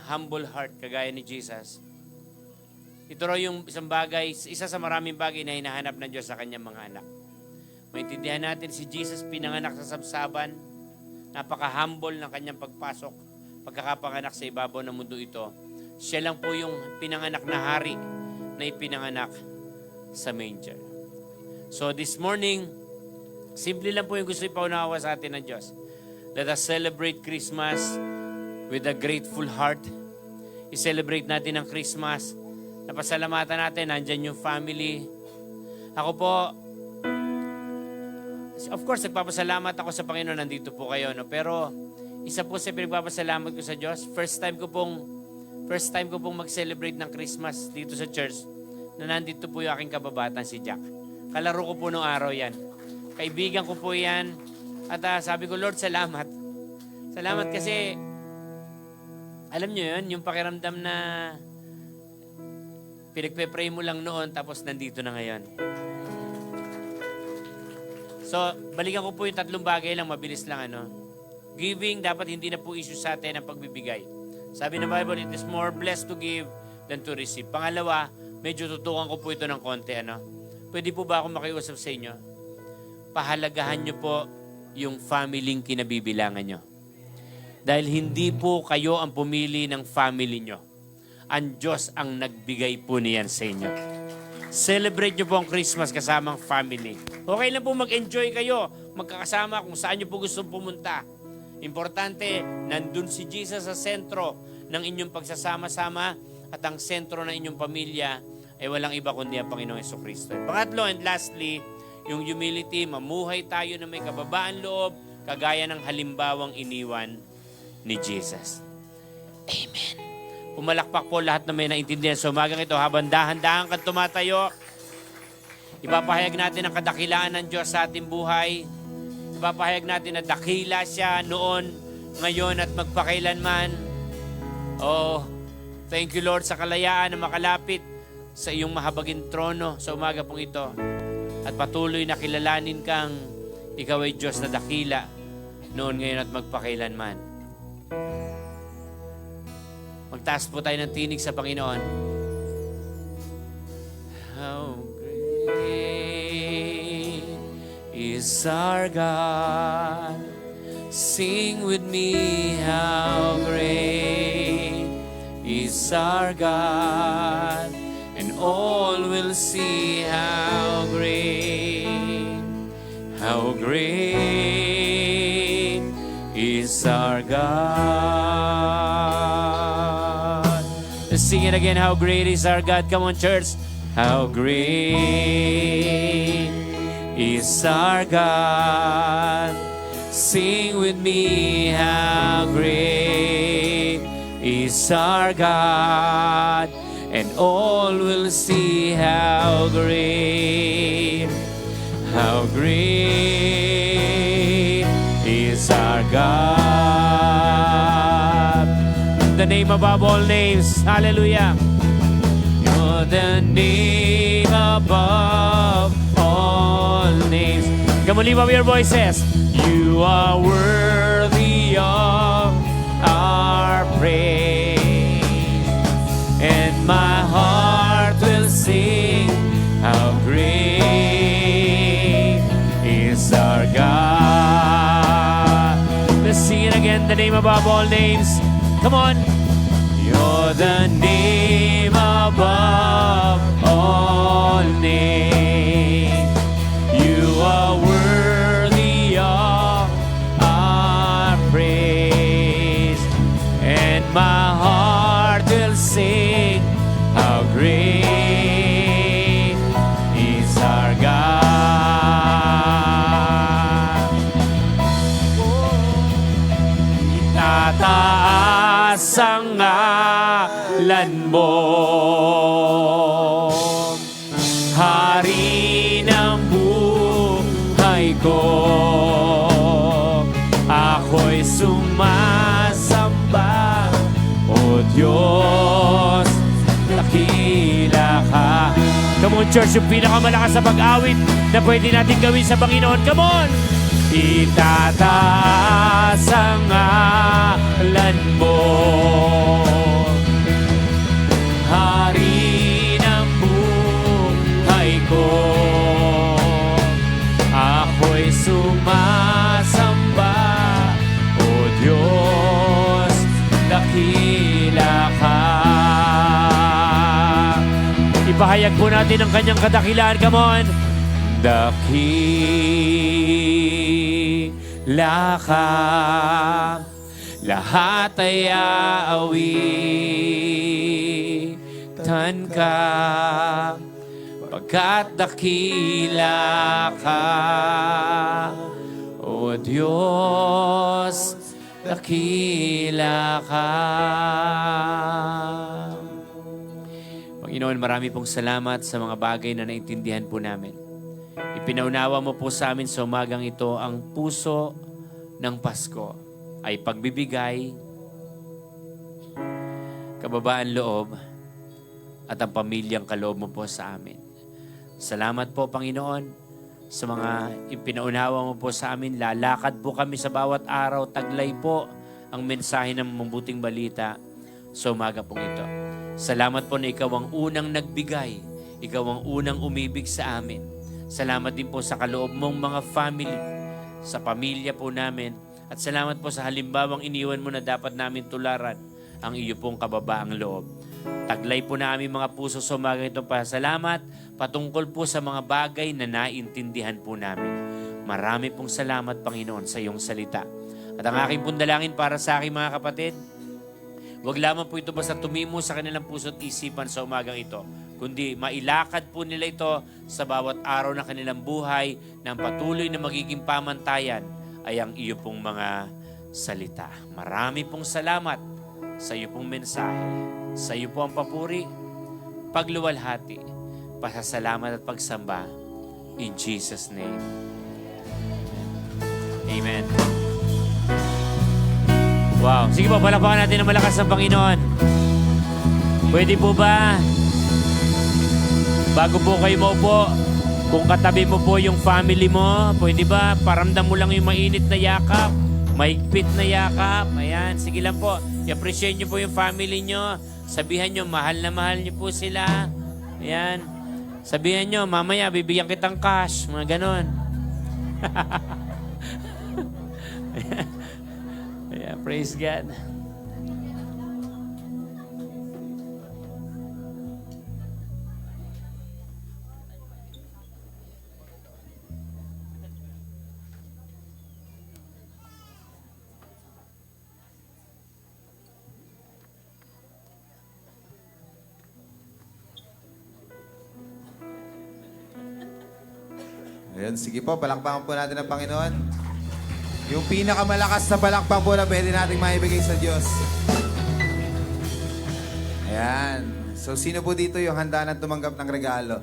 humble heart, kagaya ni Jesus. Ito raw yung isang bagay, isa sa maraming bagay na hinahanap ng Diyos sa kanyang mga anak. Maintindihan natin si Jesus, pinanganak sa sabsaban, napaka-humble ng kanyang pagpasok, pagkakapanganak sa ibabaw ng mundo ito. Siya lang po yung pinanganak na hari na ipinanganak sa manger. So this morning, simple lang po yung gusto ipaunawa sa atin ng Diyos. Let us celebrate Christmas with a grateful heart. I-celebrate natin ang Christmas. Napasalamatan natin, nandyan yung family. Ako po, Of course, nagpapasalamat ako sa Panginoon, nandito po kayo, no? Pero isa po sa pinagpapasalamat ko sa Diyos, first time ko pong mag-celebrate ng Christmas dito sa church, na nandito po yung aking kababatan, si Jack. Kalaro ko po nung araw yan. Kaibigan ko po yan. At sabi ko, Lord, salamat. Salamat kasi, alam nyo yun, yung pakiramdam na pinagpe-pray mo lang noon, tapos nandito na ngayon. So, balikan ko po yung 3 bagay lang, mabilis lang, Giving, dapat hindi na po issue sa atin ang pagbibigay. Sabi ng Bible, it is more blessed to give than to receive. Pangalawa, medyo tutukan ko po ito ng konti, Pwede po ba ako makiusap sa inyo? Pahalagahan nyo po yung family kinabibilangan nyo. Dahil hindi po kayo ang pumili ng family nyo. Ang Diyos ang nagbigay po niyan sa inyo. Celebrate nyo po ang Christmas kasamang family. Okay lang po mag-enjoy kayo, magkakasama kung saan nyo po gusto pumunta. Importante, nandun si Jesus sa sentro ng inyong pagsasama-sama at ang sentro ng inyong pamilya ay walang iba kundi ang Panginoong Jesucristo. Pangatlo and lastly, yung humility, mamuhay tayo na may kababaan loob, kagaya ng halimbawang iniwan ni Jesus. Amen. Pumalakpak po lahat na may naintindihan sa umagang ito habang dahan-dahan kang tumatayo. Ipapahayag natin ang kadakilaan ng Diyos sa ating buhay. Ipapahayag natin na dakila siya noon, ngayon at magpakailanman. Oh, thank you Lord sa kalayaan na makalapit sa iyong mahabaging trono sa umaga pong ito. At patuloy na kilalanin kang ikaw ay Diyos na dakila noon, ngayon at magpakailanman. Magtaas po tayo ng tinig sa Panginoon. How great is our God. Sing with me, how great is our God. And all will see how great is our God. Let's sing it again, how great is our God. Come on, church. How great is our God. Sing with me, how great is our God. And all will see how great is our God. The name above all names. Hallelujah. You're the name above all names. Come on, lift up your voices. You are worthy of our praise. And my heart will sing, how great is our God. Let's sing it again, the name above all names. Come on. You're the name above all names. You are worthy of our praise. And my heart will sing, how great is our God. Itataas ang ngalan mo, Hari ng buhay ko. Ako'y sumasamba, O Diyos, dakila ka. Come on, church, yung pinakamalakas sa pag-awit na pwede natin gawin sa Panginoon. Come on! Itataas ang ngalan mo, Hari ng buhay ko. Ako'y sumasamba, O Diyos, dakila ka. Ipahayag po natin ang kanyang kadakilaan. Come on! Dakila ka, lahat ay aawitan ka. pagkat dakila ka, O Diyos, dakila ka. Panginoon, marami pong salamat sa mga bagay na naintindihan po namin. Ipinaunawa mo po sa amin sa umagang ito ang puso ng Pasko ay pagbibigay, kababaan loob, at ang pamilyang kaloob mo po sa amin. Salamat po, Panginoon, sa mga ipinaunawa mo po sa amin. Lalakad po kami sa bawat araw. Taglay po ang mensahe ng mabuting balita sa umaga pong ito. Salamat po na ikaw ang unang nagbigay. Ikaw ang unang umibig sa amin. Salamat din po sa kaloob mong mga family, sa pamilya po namin. At salamat po sa halimbawang iniwan mo na dapat namin tularan ang iyo pong kababaang loob. Taglay po na aming mga puso sa umaga ito. Pasalamat patungkol po sa mga bagay na naintindihan po namin. Marami pong salamat, Panginoon, sa iyong salita. At ang aking pundalangin para sa aking mga kapatid, huwag lamang po ito basta tumimo sa kanilang puso at isipan sa umagang ito, kundi mailakad po nila ito sa bawat araw na kanilang buhay ng patuloy na magiging pamantayan ay ang iyo pong mga salita. Marami pong salamat sa iyo pong mensahe. Sa iyo po ang papuri, pagluwalhati, pasasalamat at pagsamba. In Jesus' name. Amen. Wow. Sige po, palakpakan natin ng malakas ang Panginoon. Pwede po ba, bago po kayo maupo, kung katabi mo po yung family mo, pwede ba, paramdam mo lang yung mainit na yakap, mahigpit na yakap. Ayan, sige lang po. I-appreciate nyo po yung family nyo. Sabihan nyo, mahal na mahal nyo po sila. Ayan. Sabihan nyo, mamaya, bibigyan kitang cash. Mga ganon. Yeah, praise God. Ayun, sige po, palakpakan po natin ang Panginoon. Yung pinakamalakas na palakpak po na pwede nating maibigay sa Diyos. Ayan. So, sino po dito yung handa na tumanggap ng regalo?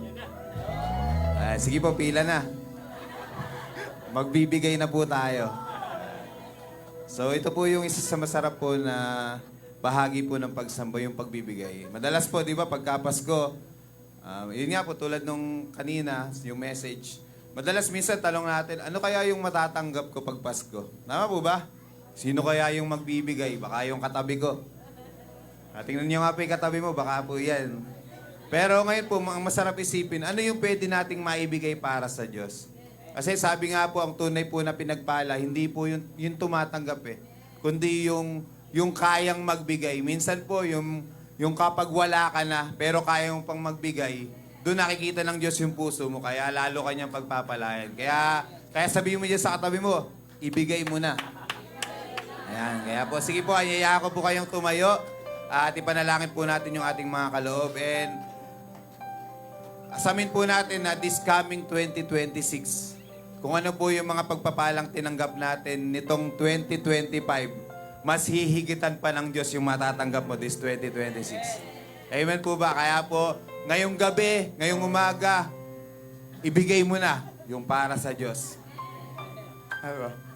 Sige po, pila na. Magbibigay na po tayo. So, ito po yung isa sa masarap po na bahagi po ng pagsamba, yung pagbibigay. Madalas po, di ba, pagka Pasko, yun nga po, tulad nung kanina, yung message, madalas minsan talong natin, ano kaya yung matatanggap ko pag Pasko? Tama po ba? Sino kaya yung magbibigay? Baka yung katabi ko. Tingnan niyo nga po yung katabi mo, baka po yan. Pero ngayon po, ang masarap isipin, ano yung pwede nating maibigay para sa Diyos? Kasi sabi nga po, ang tunay po na pinagpala, hindi po yung tumatanggap kundi yung kayang magbigay. Minsan po, yung kapag wala ka na, pero kaya mo pang magbigay, doon nakikita ng Diyos yung puso mo, kaya lalo kanyang pagpapalayan. Kaya sabihin mo dyan sa katabi mo, ibigay mo na. Ayan, kaya po, sige po, ayaya ko po kayong tumayo at ipanalangin po natin yung ating mga kaloob. And asamin po natin na this coming 2026, kung ano po yung mga pagpapalang tinanggap natin nitong 2025, mas hihigitan pa ng Diyos yung matatanggap mo this 2026. Amen po ba? Kaya po, ngayong gabi, ngayong umaga, ibigay mo na yung para sa Diyos.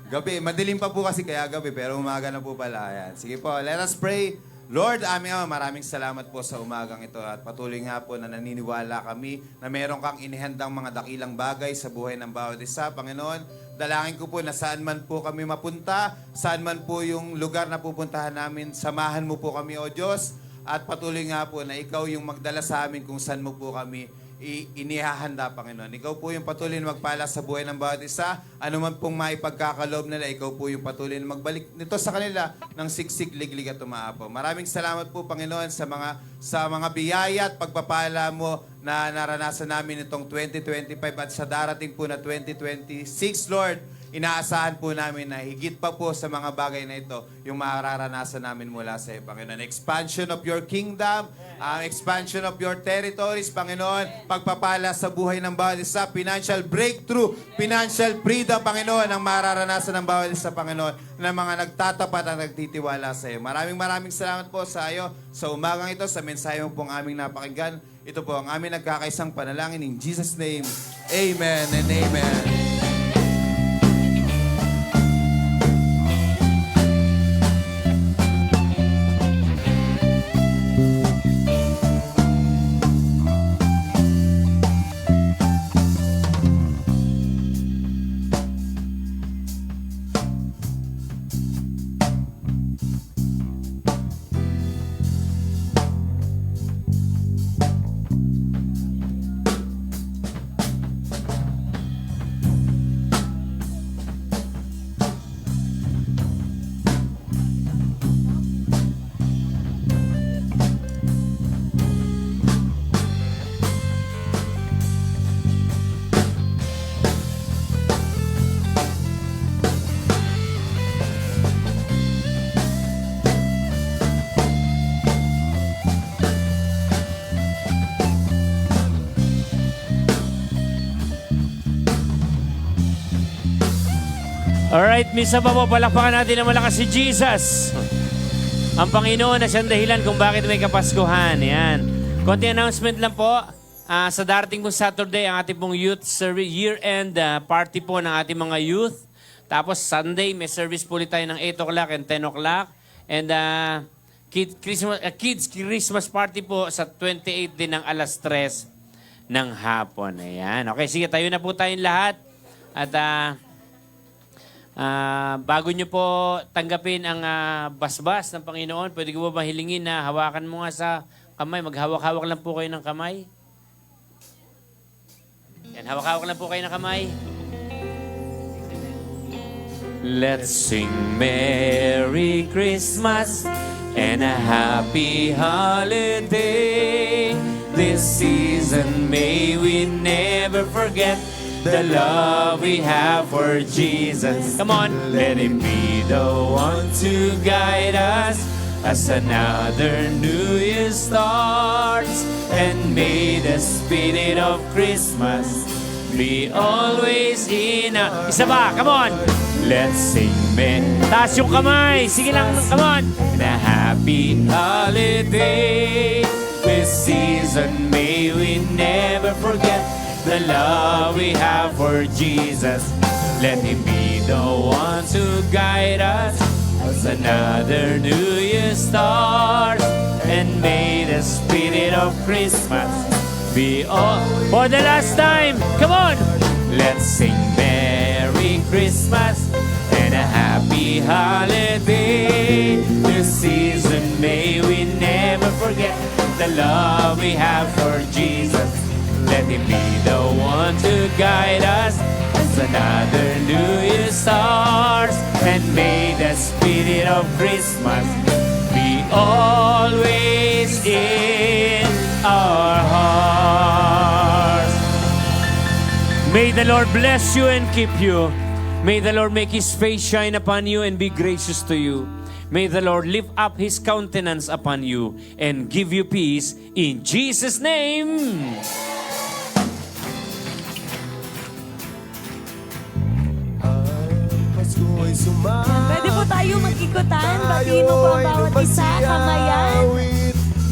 Gabi, madilim pa po kasi kaya gabi, pero umaga na po pala. Ayan. Sige po, let us pray. Lord, aming Ama, maraming salamat po sa umagang ito at patuloy nga po na naniniwala kami na meron kang inihandang mga dakilang bagay sa buhay ng bawat isa. Panginoon, dalangin ko po na saan man po kami mapunta, saan man po yung lugar na pupuntahan namin, samahan mo po kami, O Diyos. At patuloy nga po na ikaw yung magdala sa amin kung saan mo po kami inihahanda, Panginoon. Ikaw po yung patuloy na magpala sa buhay ng bawat isa. Ano man pong maipagkakaloob nila, ikaw po yung patuloy na magbalik nito sa kanila ng siksik, liglig at umaapaw. Maraming salamat po, Panginoon, sa mga biyaya at pagpapala mo na naranasan namin itong 2025 at sa darating po na 2026, Lord. inaasahan po namin na higit pa po sa mga bagay na ito, yung mararanasan namin mula sa iyo, Panginoon. Expansion of your kingdom, expansion of your territories, Panginoon. Pagpapala sa buhay ng bawat isa, financial breakthrough, financial freedom, Panginoon, ang mararanasan ng bawat isa, Panginoon, ng mga nagtatapat at nagtitiwala sa iyo. Maraming salamat po sa iyo sa umagang ito, sa mensahe mo pong aming napakinggan. Ito po ang aming nagkakaisang panalangin in Jesus' name. Amen and amen. Alright, misa pa po, palakpakan natin na malakas si Jesus. Ang Panginoon na siyang dahilan kung bakit may Kapaskuhan. Yan. Konti announcement lang po. Sa darating pong Saturday, ang ating pong youth year-end party po ng ating mga youth. Tapos Sunday, may service po ulit tayo ng 8 o'clock and 10 o'clock. And kids Christmas party po sa 28 din ng alas 3 ng hapon. Ayan. Okay, sige, tayo na po tayong lahat. At bago nyo po tanggapin ang basbas ng Panginoon, pwede ko ba mahilingin na hawakan mo nga sa kamay? Maghawak-hawak lang po kayo ng kamay. Yan, hawak-hawak lang po kayo ng kamay. Let's sing Merry Christmas and a Happy Holiday. This season may we never forget the love we have for Jesus. Come on. Let Him be the one to guide us as another new year starts. And may the spirit of Christmas be always in us. Isa ba? Come on. Let's sing, man. Taas yung kamay. Sige lang. Come on. And a happy holiday. This season may we never forget the love we have for Jesus. Let Him be the one to guide us as another new year starts. And may the spirit of Christmas be all. For the last time, come on! Let's sing Merry Christmas and a Happy Holiday. This season may we never forget the love we have for Jesus. Let Him be the one to guide us as another new year starts. And may the spirit of Christmas be always in our hearts. May the Lord bless you and keep you. May the Lord make His face shine upon you and be gracious to you. May the Lord lift up His countenance upon you and give you peace in Jesus' name. Pwede po tayo mag-ikutan. Batiin mo po ang bawat isa. Kamayan.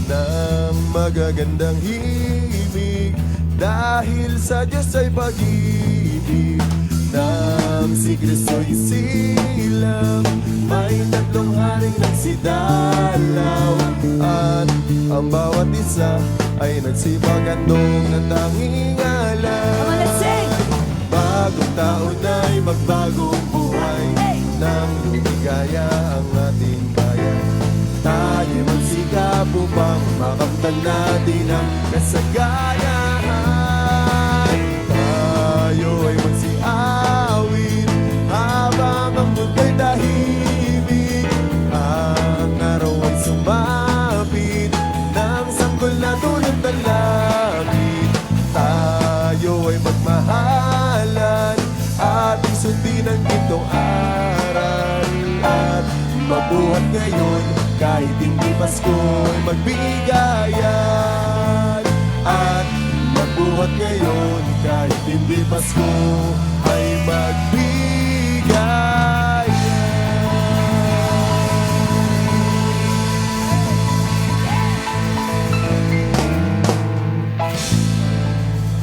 Ng magagandang himig dahil sa Diyos ay pag-ibig. Nang si Kristo'y silang, may tatlong haring nagsidalaw. At ang bawat isa ay nagsipagandong ng tanging alam. Come on, let's sing! Bagong taon ay magbagong buhay. Nang lumigaya ang ating bayan, tayo magsikap upang makamtan natin ang kasagayan. Tayo ay magsiawit habang ang mundo'y tahimik. Ang araw ay sumapit ng sanggol na tulad ng langit. Tayo ay magmahalan at sundin ang magbuhat ngayon, kahit hindi Pasko'y magbigayan. At magbuhat ngayon, kahit hindi Pasko ay magbigayan.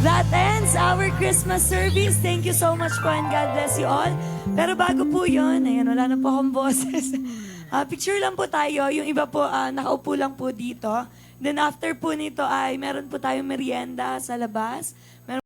That ends our Christmas service. Thank you so much po and God bless you all. Pero bago po yun, ayan, wala na po akong boses. Picture lang po tayo. Yung iba po, nakaupo lang po dito. Then after po nito ay meron po tayong merienda sa labas.